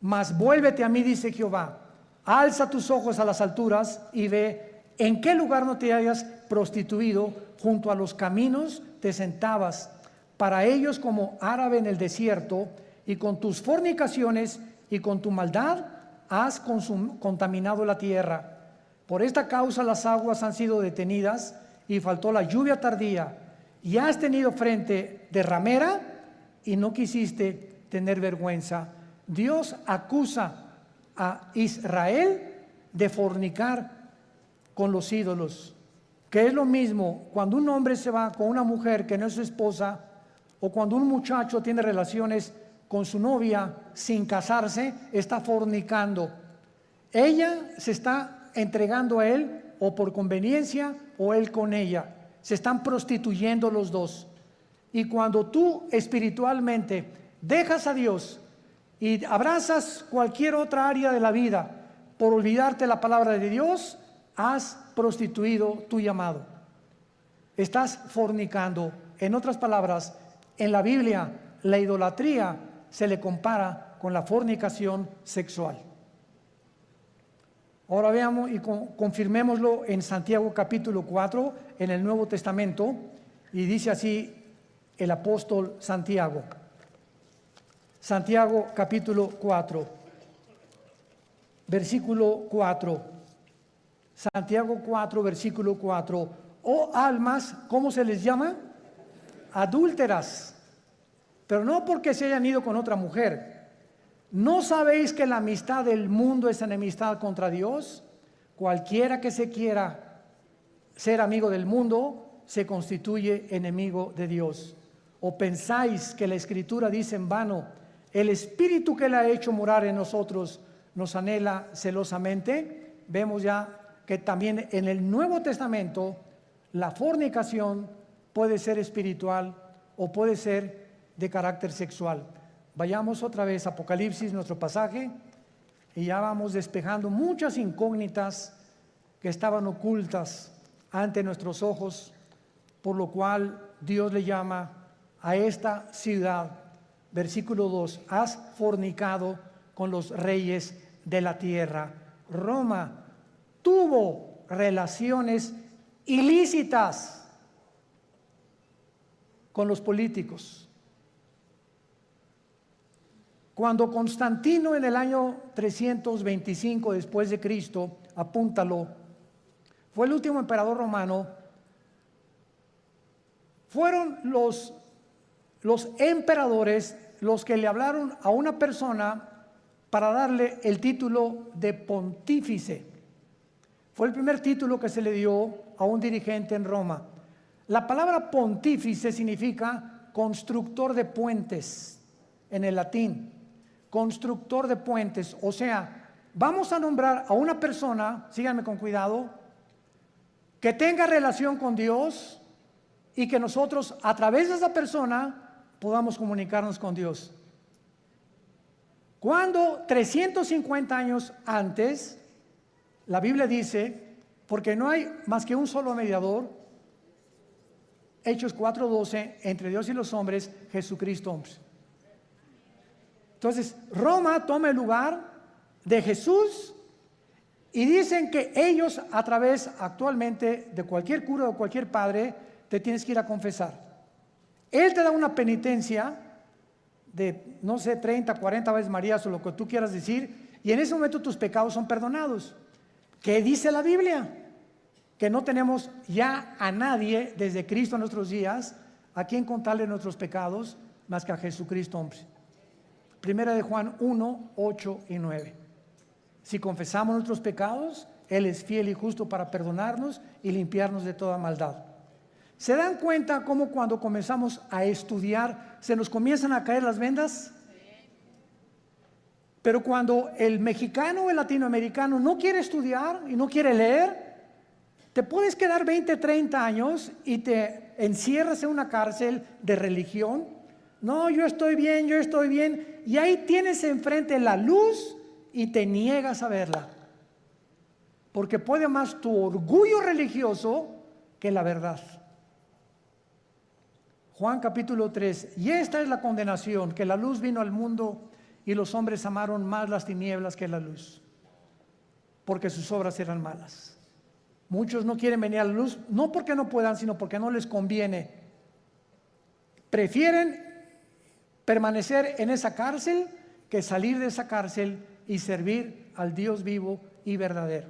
Mas vuélvete a mí, dice Jehová, alza tus ojos a las alturas y ve en qué lugar no te hayas prostituido, junto a los caminos te sentabas, para ellos como árabe en el desierto, y con tus fornicaciones y con tu maldad has contaminado la tierra. Por esta causa las aguas han sido detenidas y faltó la lluvia tardía, y has tenido frente de ramera y no quisiste tener vergüenza. Dios acusa a Israel de fornicar con los ídolos, que es lo mismo cuando un hombre se va con una mujer que no es su esposa, o cuando un muchacho tiene relaciones con su novia sin casarse, está fornicando. Ella se está entregando a él o por conveniencia, o él con ella. Se están prostituyendo los dos. Y cuando tú espiritualmente dejas a Dios y abrazas cualquier otra área de la vida por olvidarte la palabra de Dios, has prostituido tu llamado. Estás fornicando. En otras palabras, en la Biblia, la idolatría se le compara con la fornicación sexual. Ahora veamos y confirmémoslo en Santiago capítulo 4, en el Nuevo Testamento, y dice así el apóstol Santiago. Santiago capítulo 4, versículo 4. Santiago 4, versículo 4. Oh almas, ¿cómo se les llama? Adúlteras, pero no porque se hayan ido con otra mujer. ¿No sabéis que la amistad del mundo es enemistad contra Dios? Cualquiera que se quiera ser amigo del mundo se constituye enemigo de Dios. ¿O pensáis que la Escritura dice en vano, el Espíritu que Él ha hecho morar en nosotros nos anhela celosamente? Vemos ya que también en el Nuevo Testamento la fornicación puede ser espiritual o puede ser de carácter sexual. Vayamos otra vez a Apocalipsis, nuestro pasaje, y ya vamos despejando muchas incógnitas que estaban ocultas ante nuestros ojos, por lo cual Dios le llama a esta ciudad, versículo 2, has fornicado con los reyes de la tierra. Roma tuvo relaciones ilícitas con los políticos. Cuando Constantino en el año 325 después de Cristo, apúntalo, fue el último emperador romano, fueron los emperadores los que le hablaron a una persona para darle el título de pontífice. Fue el primer título que se le dio a un dirigente en Roma. La palabra pontífice significa constructor de puentes en el latín. Constructor de puentes, o sea, vamos a nombrar a una persona, síganme con cuidado, que tenga relación con Dios y que nosotros a través de esa persona podamos comunicarnos con Dios. Cuando 350 años antes, La Biblia dice, porque no hay más que un solo mediador, Hechos 4:12, entre Dios y los hombres, Jesucristo hombre. Entonces, Roma toma el lugar de Jesús y dicen que ellos a través actualmente de cualquier cura o cualquier padre te tienes que ir a confesar. Él te da una penitencia de, no sé, 30, 40 veces Marías o lo que tú quieras decir, y en ese momento tus pecados son perdonados. ¿Qué dice la Biblia? Que no tenemos ya a nadie desde Cristo en nuestros días a quien contarle nuestros pecados más que a Jesucristo hombre. Primera de Juan 1, 8 y 9. Si confesamos nuestros pecados, Él es fiel y justo para perdonarnos y limpiarnos de toda maldad. ¿Se dan cuenta cómo cuando comenzamos a estudiar se nos comienzan a caer las vendas? Pero cuando el mexicano o el latinoamericano no quiere estudiar y no quiere leer, te puedes quedar 20, 30 años y te encierras en una cárcel de religión. No, yo estoy bien, y ahí tienes enfrente la luz y te niegas a verla. Porque puede más tu orgullo religioso que la verdad. Juan capítulo 3, y esta es la condenación, que la luz vino al mundo y los hombres amaron más las tinieblas que la luz, porque sus obras eran malas. Muchos no quieren venir a la luz, no porque no puedan, sino porque no les conviene. Prefieren permanecer en esa cárcel que salir de esa cárcel y servir al Dios vivo y verdadero.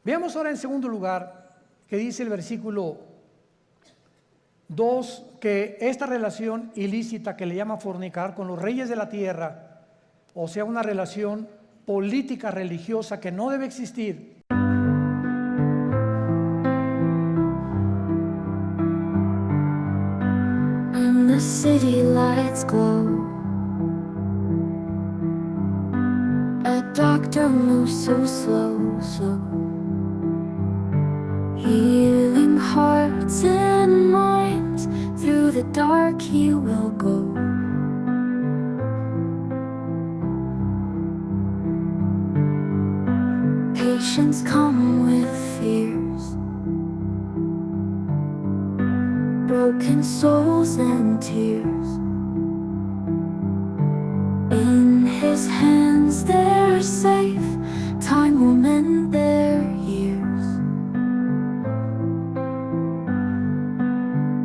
Veamos ahora en segundo lugar que dice el versículo 2, que esta relación ilícita que le llama fornicar con los reyes de la tierra, o sea, una relación política religiosa que no debe existir. And the city lights glow, a doctor moves so slow, healing hearts and minds, through the dark he will go. Patients come with fears, broken souls and tears. In his hands they're safe, time will mend their years.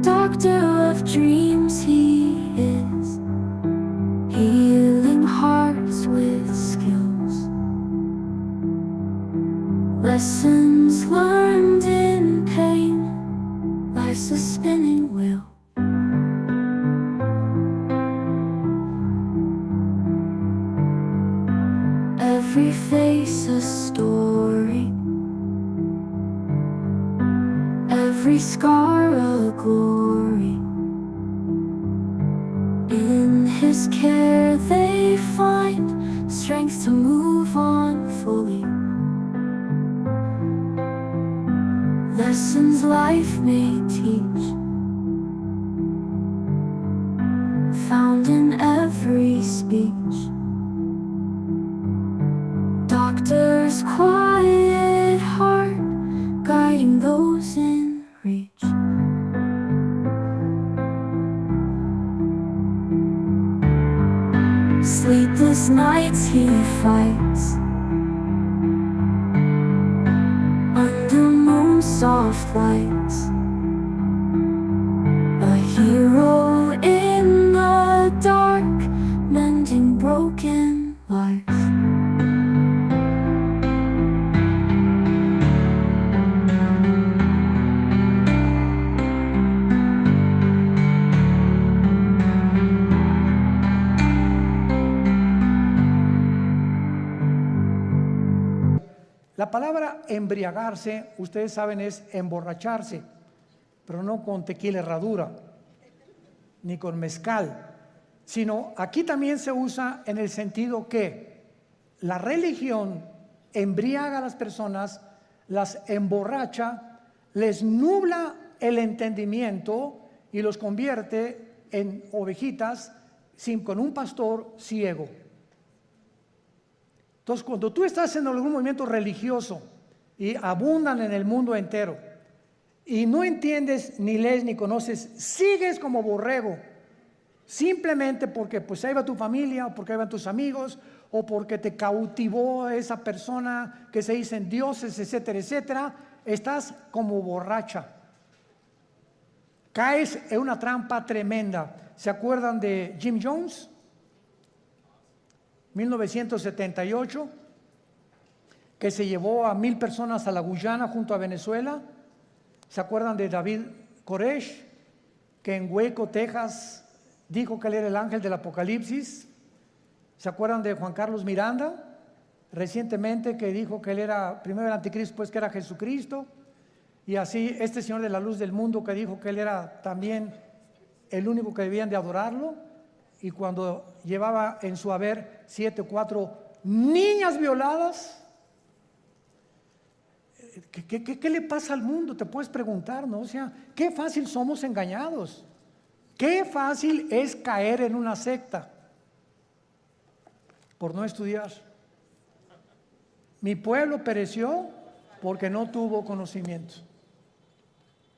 Doctor of dreams he is, healing hearts with skills. Lessons learned in pain, life's a spinning wheel. Every face a story, every scar a glory. In his care they find strength to move on fully. Lessons life may teach, found in every speech. Doctor's quiet heart, guiding those in reach. Sleepless nights he fights, under moon's soft lights. A hero in the dark, mending broken lives. La palabra embriagarse, ustedes saben, es emborracharse, pero no con tequila herradura, ni con mezcal, sino aquí también se usa en el sentido que la religión embriaga a las personas, las emborracha, les nubla el entendimiento y los convierte en ovejitas con un pastor ciego. Entonces, cuando tú estás en algún movimiento religioso y abundan en el mundo entero y no entiendes, ni lees, ni conoces, sigues como borrego, simplemente porque pues ahí va tu familia, o porque ahí van tus amigos, o porque te cautivó esa persona que se dicen dioses, etcétera, etcétera, estás como borracha. Caes en una trampa tremenda. ¿Se acuerdan de Jim Jones? 1978, que se llevó a 1,000 personas a la Guyana junto a Venezuela. ¿Se acuerdan de David Koresh, que en Waco, Texas, dijo que él era el ángel del Apocalipsis? ¿Se acuerdan de Juan Carlos Miranda, recientemente, que dijo que él era primero el anticristo, pues que era Jesucristo? Y así este señor de la luz del mundo, que dijo que él era también el único que debían de adorarlo, y cuando llevaba en su haber 7 o 4 niñas violadas. ¿Qué le pasa al mundo? Te puedes preguntar, ¿no? O sea, qué fácil somos engañados. Qué fácil es caer en una secta por no estudiar. Mi pueblo pereció porque no tuvo conocimiento.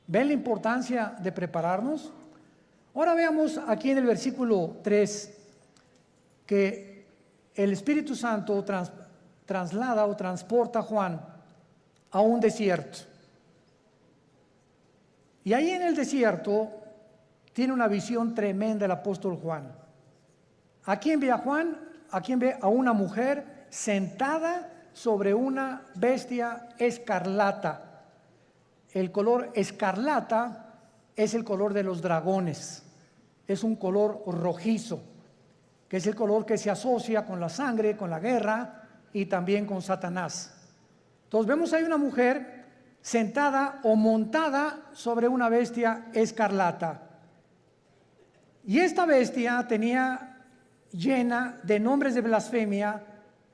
¿Ven la importancia de prepararnos? Ahora veamos aquí en el versículo 3 que el Espíritu Santo traslada o transporta a Juan a un desierto. Y ahí en el desierto tiene una visión tremenda el apóstol Juan. ¿A quién ve a Juan? ¿A quién ve? A una mujer sentada sobre una bestia escarlata. El color escarlata es el color de los dragones. Es un color rojizo, que es el color que se asocia con la sangre, con la guerra y también con Satanás. Entonces vemos ahí una mujer sentada o montada sobre una bestia escarlata. Y esta bestia tenía llena de nombres de blasfemia,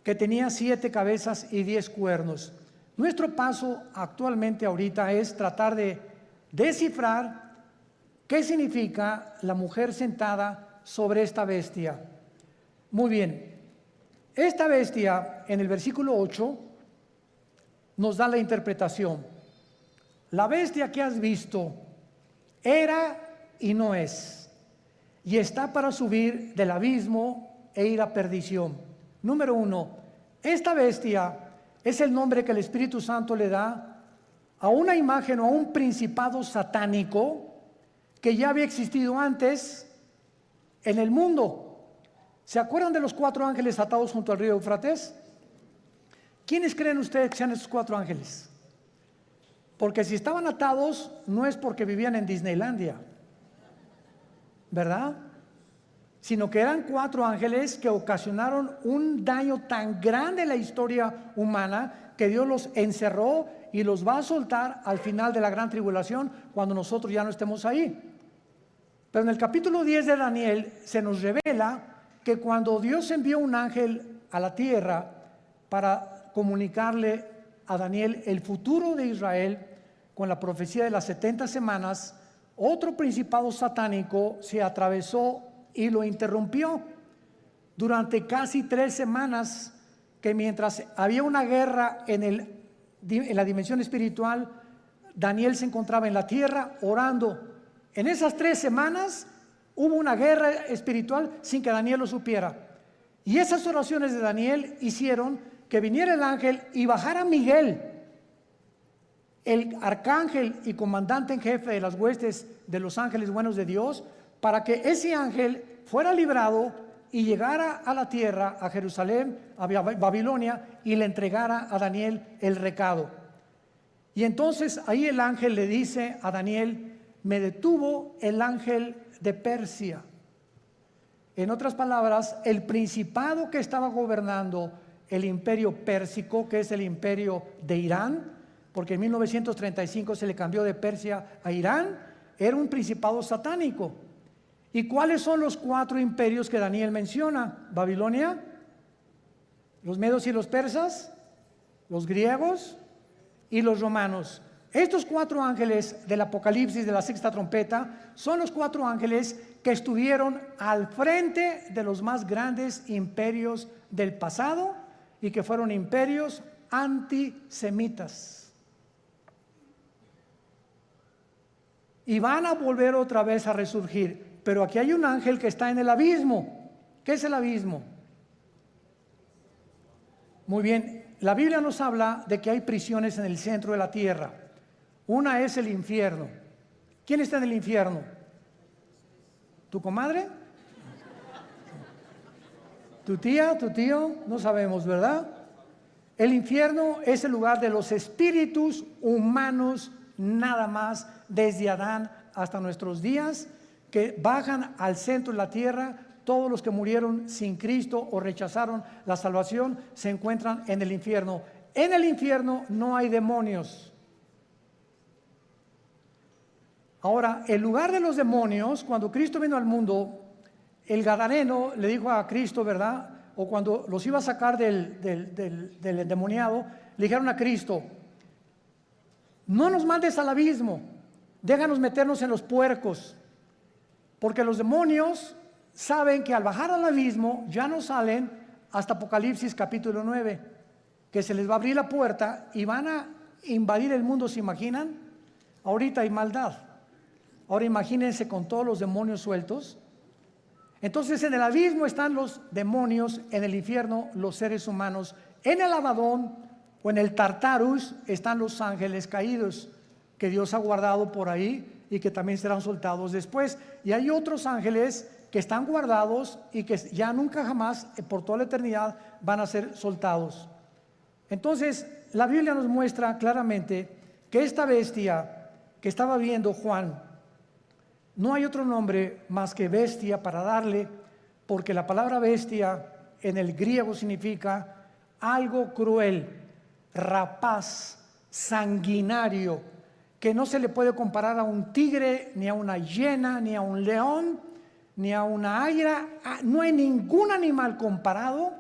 que tenía 7 cabezas y 10 cuernos. Nuestro paso actualmente ahorita es tratar de descifrar qué significa la mujer sentada sobre esta bestia. Muy bien, esta bestia en el versículo 8 nos da la interpretación. La bestia que has visto era y no es, y está para subir del abismo e ir a perdición. Número 1, esta bestia es el nombre que el Espíritu Santo le da a una imagen o a un principado satánico que ya había existido antes en el mundo. ¿Se acuerdan de los 4 ángeles atados junto al río Éufrates? ¿Quiénes creen ustedes que sean esos 4 ángeles? Porque si estaban atados no es porque vivían en Disneylandia, ¿verdad? Sino que eran 4 ángeles que ocasionaron un daño tan grande en la historia humana que Dios los encerró y los va a soltar al final de la gran tribulación, cuando nosotros ya no estemos ahí. Pero en el capítulo 10 de Daniel se nos revela que cuando Dios envió un ángel a la tierra para comunicarle a Daniel el futuro de Israel con la profecía de las 70 semanas, otro principado satánico se atravesó y lo interrumpió durante casi 3 semanas, que mientras había una guerra en la dimensión espiritual, Daniel se encontraba en la tierra orando. En esas 3 semanas hubo una guerra espiritual sin que Daniel lo supiera. Y esas oraciones de Daniel hicieron que viniera el ángel y bajara Miguel, el arcángel y comandante en jefe de las huestes de los ángeles buenos de Dios, para que ese ángel fuera librado y llegara a la tierra, a Jerusalén, a Babilonia, y le entregara a Daniel el recado. Y entonces ahí el ángel le dice a Daniel: me detuvo el ángel de Persia. En otras palabras, el principado que estaba gobernando el imperio pérsico, que es el imperio de Irán, porque en 1935 se le cambió de Persia a Irán, era un principado satánico. ¿Y cuáles son los 4 imperios que Daniel menciona? Babilonia, los medos y los persas, los griegos y los romanos. Estos 4 ángeles del Apocalipsis de la 6ª trompeta son los 4 ángeles que estuvieron al frente de los más grandes imperios del pasado y que fueron imperios antisemitas. Y van a volver otra vez a resurgir. Pero aquí hay un ángel que está en el abismo. ¿Qué es el abismo? Muy bien, la Biblia nos habla de que hay prisiones en el centro de la tierra. Una es el infierno. ¿Quién está en el infierno? ¿Tu comadre? ¿Tu tía? ¿Tu tío? No sabemos, ¿verdad? El infierno es el lugar de los espíritus humanos, nada más, desde Adán hasta nuestros días, que bajan al centro de la tierra. Todos los que murieron sin Cristo o rechazaron la salvación se encuentran en el infierno. En el infierno no hay demonios. Ahora, el lugar de los demonios, cuando Cristo vino al mundo, el gadareno le dijo a Cristo, ¿verdad? O cuando los iba a sacar del endemoniado, le dijeron a Cristo: no nos mandes al abismo, déjanos meternos en los puercos, porque los demonios saben que al bajar al abismo ya no salen hasta Apocalipsis capítulo 9, que se les va a abrir la puerta y van a invadir el mundo. ¿Se imaginan? Ahorita hay maldad. Ahora imagínense con todos los demonios sueltos. Entonces en el abismo están los demonios, en el infierno los seres humanos, en el Abadón o en el Tartarus están los ángeles caídos que Dios ha guardado por ahí y que también serán soltados después. Y hay otros ángeles que están guardados y que ya nunca jamás, por toda la eternidad, van a ser soltados. Entonces la Biblia nos muestra claramente que esta bestia que estaba viendo Juan, no hay otro nombre más que bestia para darle, porque la palabra bestia en el griego significa algo cruel, rapaz, sanguinario, que no se le puede comparar a un tigre, ni a una hiena, ni a un león, ni a una águila. No hay ningún animal comparado,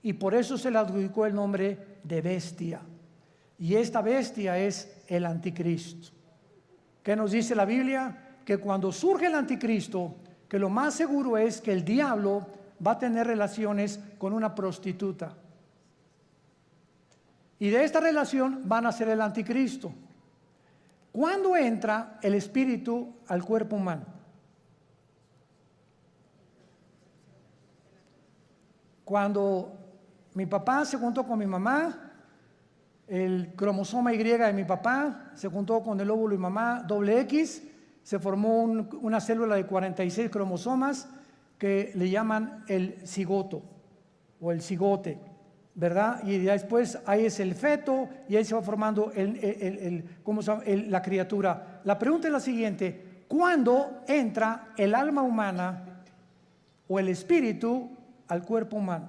y por eso se le adjudicó el nombre de bestia. Y esta bestia es el anticristo. ¿Qué nos dice la Biblia? Que cuando surge el anticristo, que lo más seguro es que el diablo va a tener relaciones con una prostituta. Y de esta relación van a ser el anticristo. ¿Cuándo entra el espíritu al cuerpo humano? Cuando mi papá se juntó con mi mamá, el cromosoma Y de mi papá se juntó con el óvulo de mi mamá, doble X, se formó una célula de 46 cromosomas que le llaman el cigoto o el cigote, ¿verdad? Y después ahí es el feto y ahí se va formando la criatura. La pregunta es la siguiente: ¿cuándo entra el alma humana o el espíritu al cuerpo humano?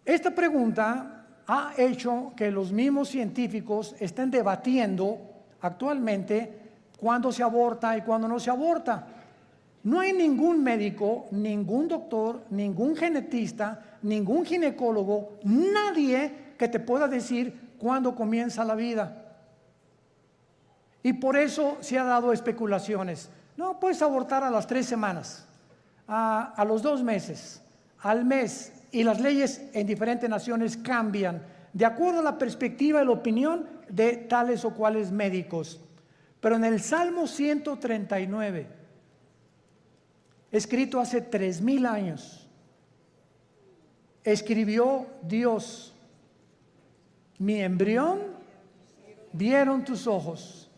Esta pregunta ha hecho que los mismos científicos estén debatiendo actualmente cuándo se aborta y cuándo no se aborta. No hay ningún médico, ningún doctor, ningún genetista, ningún ginecólogo, nadie que te pueda decir cuándo comienza la vida. Y por eso se ha dado especulaciones. No, puedes abortar a las 3 semanas, a los 2 meses, al mes. Y las leyes en diferentes naciones cambian de acuerdo a la perspectiva y la opinión de tales o cuales médicos. Pero en el Salmo 139, escrito hace 3000 años, escribió Dios: mi embrión vieron tus ojos.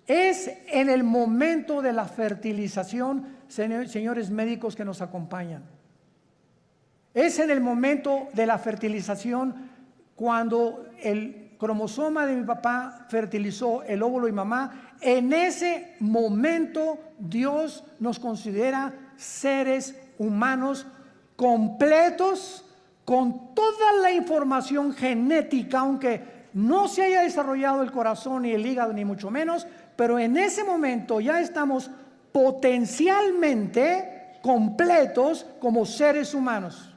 Es en el momento de la fertilización, señores médicos que nos acompañan, es en el momento de la fertilización cuando el cromosoma de mi papá fertilizó el óvulo de mi mamá. En ese momento Dios nos considera seres humanos completos, con toda la información genética, aunque no se haya desarrollado el corazón ni el hígado ni mucho menos, pero en ese momento ya estamos potencialmente completos como seres humanos.